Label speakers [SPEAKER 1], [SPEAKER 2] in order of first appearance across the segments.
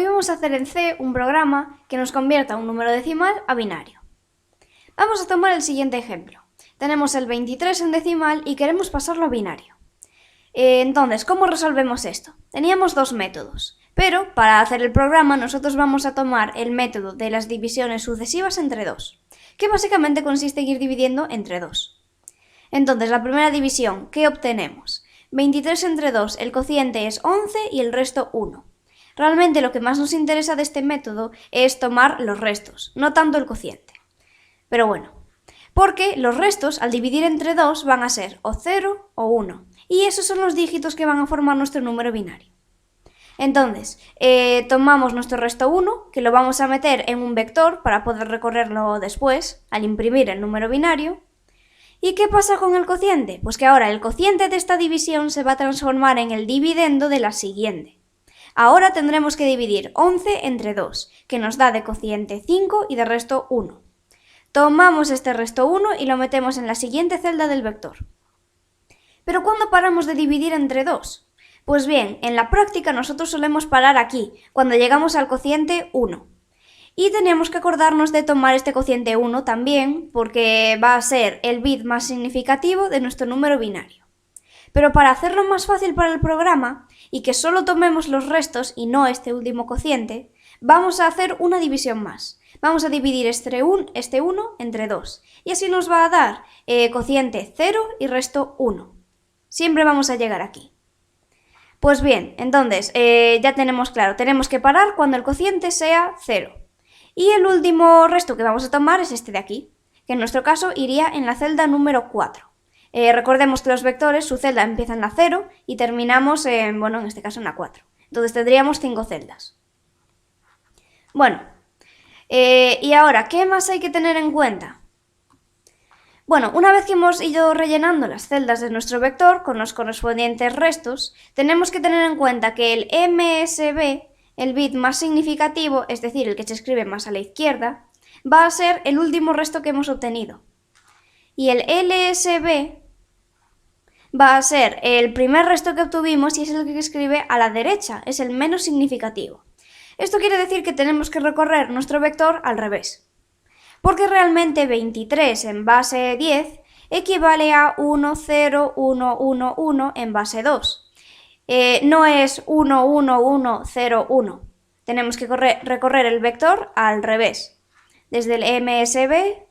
[SPEAKER 1] Hoy vamos a hacer en C un programa que nos convierta un número decimal a binario. Vamos a tomar el siguiente ejemplo. Tenemos el 23 en decimal y queremos pasarlo a binario. Entonces, ¿cómo resolvemos esto? Teníamos dos métodos, pero para hacer el programa nosotros vamos a tomar el método de las divisiones sucesivas entre 2, que básicamente consiste en ir dividiendo entre 2. Entonces, la primera división, ¿qué obtenemos? 23 entre 2, el cociente es 11 y el resto 1. Realmente lo que más nos interesa de este método es tomar los restos, no tanto el cociente. Pero bueno, porque los restos al dividir entre 2 van a ser o 0 o 1, y esos son los dígitos que van a formar nuestro número binario. Entonces, tomamos nuestro resto 1, que lo vamos a meter en un vector para poder recorrerlo después, al imprimir el número binario. ¿Y qué pasa con el cociente? Pues que ahora el cociente de esta división se va a transformar en el dividendo de la siguiente. Ahora tendremos que dividir 11 entre 2, que nos da de cociente 5 y de resto 1. Tomamos este resto 1 y lo metemos en la siguiente celda del vector. ¿Pero cuándo paramos de dividir entre 2? Pues bien, en la práctica nosotros solemos parar aquí, cuando llegamos al cociente 1. Y tenemos que acordarnos de tomar este cociente 1 también, porque va a ser el bit más significativo de nuestro número binario. Pero para hacerlo más fácil para el programa, y que solo tomemos los restos y no este último cociente, vamos a hacer una división más. Vamos a dividir este 1 entre 2, y así nos va a dar cociente 0 y resto 1. Siempre vamos a llegar aquí. Pues bien, entonces ya tenemos claro, tenemos que parar cuando el cociente sea 0. Y el último resto que vamos a tomar es este de aquí, que en nuestro caso iría en la celda número 4. Recordemos que los vectores, su celda empieza en la 0 y terminamos en este caso en la 4. Entonces tendríamos 5 celdas. Bueno, y ahora, ¿qué más hay que tener en cuenta? Bueno, una vez que hemos ido rellenando las celdas de nuestro vector con los correspondientes restos, tenemos que tener en cuenta que el MSB, el bit más significativo, es decir, el que se escribe más a la izquierda, va a ser el último resto que hemos obtenido. Y el LSB va a ser el primer resto que obtuvimos y es el que escribe a la derecha, es el menos significativo. Esto quiere decir que tenemos que recorrer nuestro vector al revés, porque realmente 23 en base 10 equivale a 1, 0, 1, 1, 1 en base 2. No es 1, 1, 1, 0, 1. Tenemos que recorrer el vector al revés, desde el MSB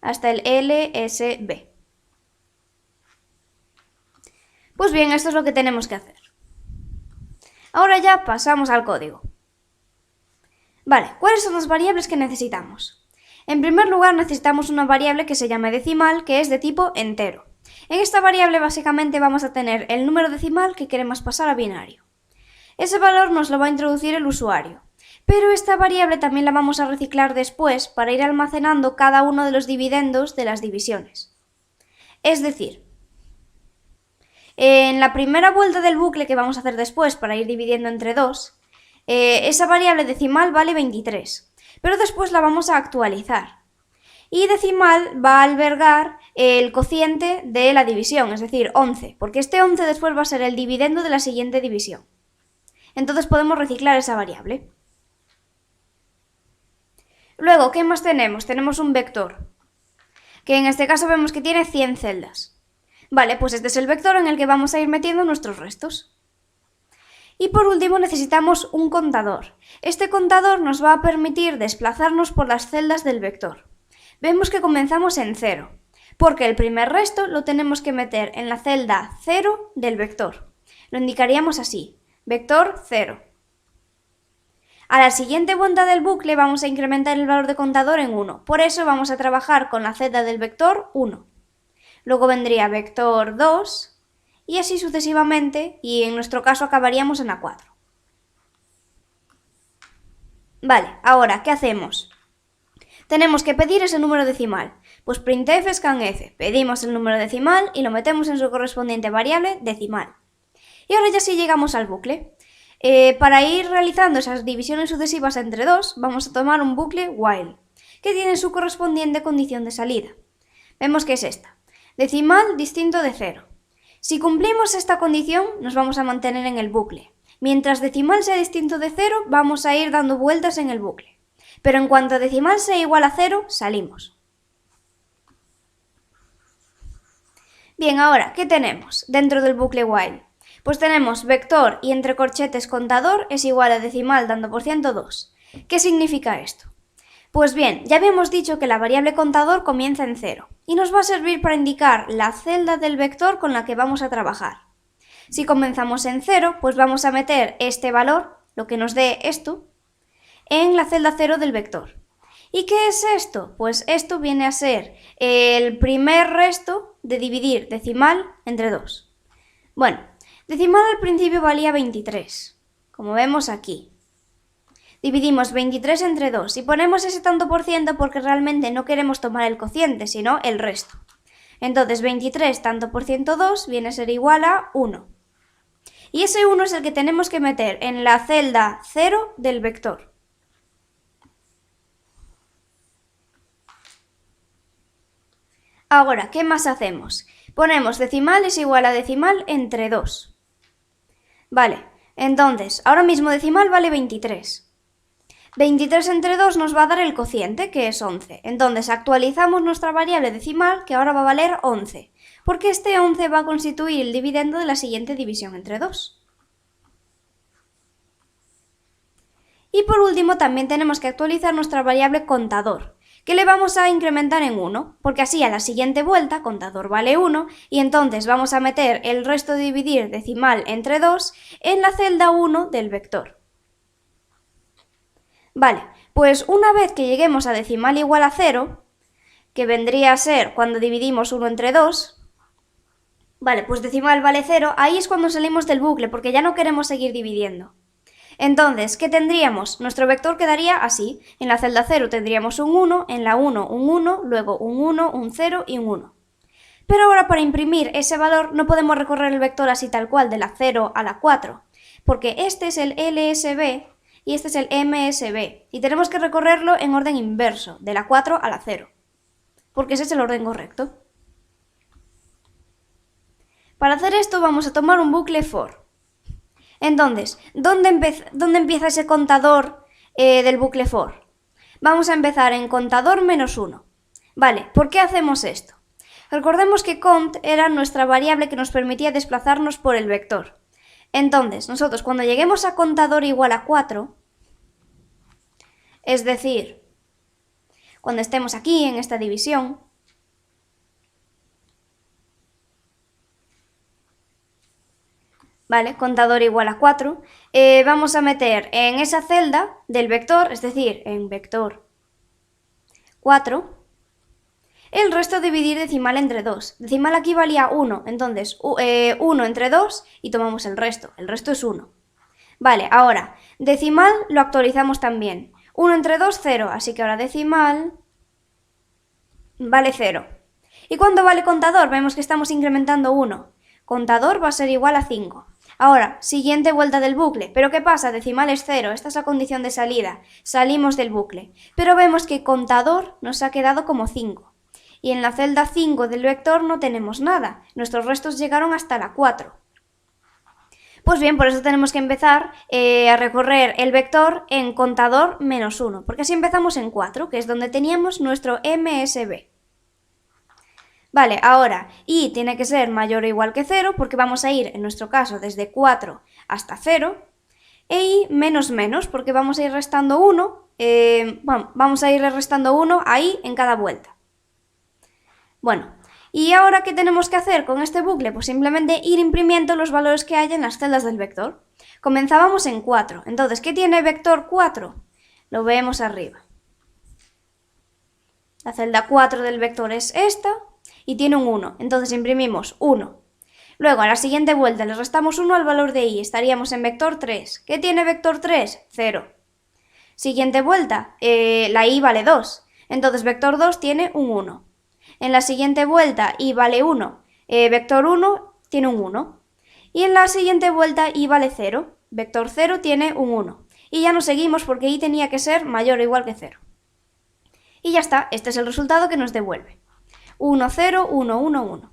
[SPEAKER 1] hasta el LSB. Pues bien, esto es lo que tenemos que hacer. Ahora ya pasamos al código. Vale, ¿cuáles son las variables que necesitamos? En primer lugar necesitamos una variable que se llame decimal, que es de tipo entero. En esta variable básicamente vamos a tener el número decimal que queremos pasar a binario. Ese valor nos lo va a introducir el usuario, pero esta variable también la vamos a reciclar después para ir almacenando cada uno de los dividendos de las divisiones. Es decir, en la primera vuelta del bucle que vamos a hacer después para ir dividiendo entre 2, esa variable decimal vale 23, pero después la vamos a actualizar. Y decimal va a albergar el cociente de la división, es decir, 11, porque este 11 después va a ser el dividendo de la siguiente división. Entonces podemos reciclar esa variable. Luego, ¿qué más tenemos? Tenemos un vector, que en este caso vemos que tiene 100 celdas. Vale, pues este es el vector en el que vamos a ir metiendo nuestros restos. Y por último necesitamos un contador. Este contador nos va a permitir desplazarnos por las celdas del vector. Vemos que comenzamos en 0, porque el primer resto lo tenemos que meter en la celda 0 del vector. Lo indicaríamos así, vector 0. A la siguiente vuelta del bucle vamos a incrementar el valor de contador en 1, por eso vamos a trabajar con la celda del vector 1. Luego vendría vector 2, y así sucesivamente, y en nuestro caso acabaríamos en la 4. Vale, ahora, ¿qué hacemos? Tenemos que pedir ese número decimal. Pues printf scanf, pedimos el número decimal y lo metemos en su correspondiente variable decimal. Y ahora ya sí llegamos al bucle. Para ir realizando esas divisiones sucesivas entre 2, vamos a tomar un bucle while, que tiene su correspondiente condición de salida. Vemos que es esta, decimal distinto de 0. Si cumplimos esta condición, nos vamos a mantener en el bucle, Mientras decimal sea distinto de 0, vamos a ir dando vueltas en el bucle. Pero en cuanto decimal sea igual a 0, salimos. Bien, ahora, ¿qué tenemos dentro del bucle while? Pues tenemos vector y entre corchetes contador es igual a decimal dando por ciento 2. ¿Qué significa esto? Pues bien, ya habíamos dicho que la variable contador comienza en 0 y nos va a servir para indicar la celda del vector con la que vamos a trabajar. Si comenzamos en 0, pues vamos a meter este valor, lo que nos dé esto, en la celda 0 del vector. ¿Y qué es esto? Pues esto viene a ser el primer resto de dividir decimal entre 2. Bueno, decimal al principio valía 23, como vemos aquí. Dividimos 23 entre 2 y ponemos ese tanto por ciento porque realmente no queremos tomar el cociente, sino el resto. Entonces 23 tanto por ciento 2 viene a ser igual a 1. Y ese 1 es el que tenemos que meter en la celda 0 del vector. Ahora, ¿qué más hacemos? Ponemos decimal es igual a decimal entre 2. Vale, entonces, ahora mismo decimal vale 23. 23 entre 2 nos va a dar el cociente, que es 11. Entonces, actualizamos nuestra variable decimal, que ahora va a valer 11, porque este 11 va a constituir el dividendo de la siguiente división entre 2. Y por último, también tenemos que actualizar nuestra variable contador, que le vamos a incrementar en 1, porque así a la siguiente vuelta contador vale 1 y entonces vamos a meter el resto de dividir decimal entre 2 en la celda 1 del vector. Vale, pues una vez que lleguemos a decimal igual a 0, que vendría a ser cuando dividimos 1 entre 2, vale, pues decimal vale 0, ahí es cuando salimos del bucle porque ya no queremos seguir dividiendo. Entonces, ¿qué tendríamos? Nuestro vector quedaría así. En la celda 0 tendríamos un 1, en la 1 un 1, luego un 1, un 0 y un 1. Pero ahora para imprimir ese valor no podemos recorrer el vector así tal cual, de la 0 a la 4, porque este es el LSB y este es el MSB, y tenemos que recorrerlo en orden inverso, de la 4 a la 0, porque ese es el orden correcto. Para hacer esto vamos a tomar un bucle for. Entonces, ¿dónde empieza ese contador del bucle for? Vamos a empezar en contador menos 1. Vale, ¿por qué hacemos esto? Recordemos que cont era nuestra variable que nos permitía desplazarnos por el vector. Entonces, nosotros cuando lleguemos a contador igual a 4, es decir, cuando estemos aquí en esta división, ¿vale? Contador igual a 4, vamos a meter en esa celda del vector, es decir, en vector 4, el resto dividir decimal entre 2. Decimal aquí valía 1, entonces 1 entre 2 y tomamos el resto es 1. Vale, ahora, decimal lo actualizamos también. 1 entre 2, 0, así que ahora decimal vale 0. ¿Y cuándo vale contador? Vemos que estamos incrementando 1. Contador va a ser igual a 5. Ahora, siguiente vuelta del bucle. ¿Pero qué pasa? Decimal es 0, esta es la condición de salida. Salimos del bucle. Pero vemos que contador nos ha quedado como 5. Y en la celda 5 del vector no tenemos nada. Nuestros restos llegaron hasta la 4. Pues bien, por eso tenemos que empezar a recorrer el vector en contador menos 1, porque así empezamos en 4, que es donde teníamos nuestro MSB. Vale, ahora y tiene que ser mayor o igual que 0, porque vamos a ir, en nuestro caso, desde 4 hasta 0, e y menos menos, porque vamos a ir restando 1, vamos a ir restando 1 ahí en cada vuelta. Bueno, ¿y ahora qué tenemos que hacer con este bucle? Pues simplemente ir imprimiendo los valores que hay en las celdas del vector. Comenzábamos en 4, entonces, ¿qué tiene vector 4? Lo vemos arriba. La celda 4 del vector es esta y tiene un 1, entonces imprimimos 1. Luego, a la siguiente vuelta le restamos 1 al valor de y, estaríamos en vector 3. ¿Qué tiene vector 3? 0. Siguiente vuelta, la y vale 2, entonces vector 2 tiene un 1. En la siguiente vuelta y vale 1, vector 1 tiene un 1. Y en la siguiente vuelta y vale 0, vector 0 tiene un 1. Y ya no seguimos porque y tenía que ser mayor o igual que 0. Y ya está, este es el resultado que nos devuelve. 1, 0, 1, 1, 1.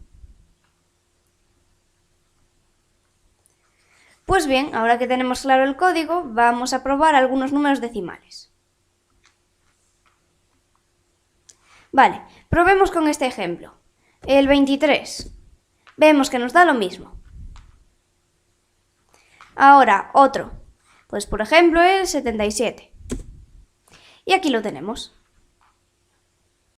[SPEAKER 1] Pues bien, ahora que tenemos claro el código, vamos a probar algunos números decimales. Vale, probemos con este ejemplo. El 23. Vemos que nos da lo mismo. Ahora, otro. Pues por ejemplo el 77. Y aquí lo tenemos.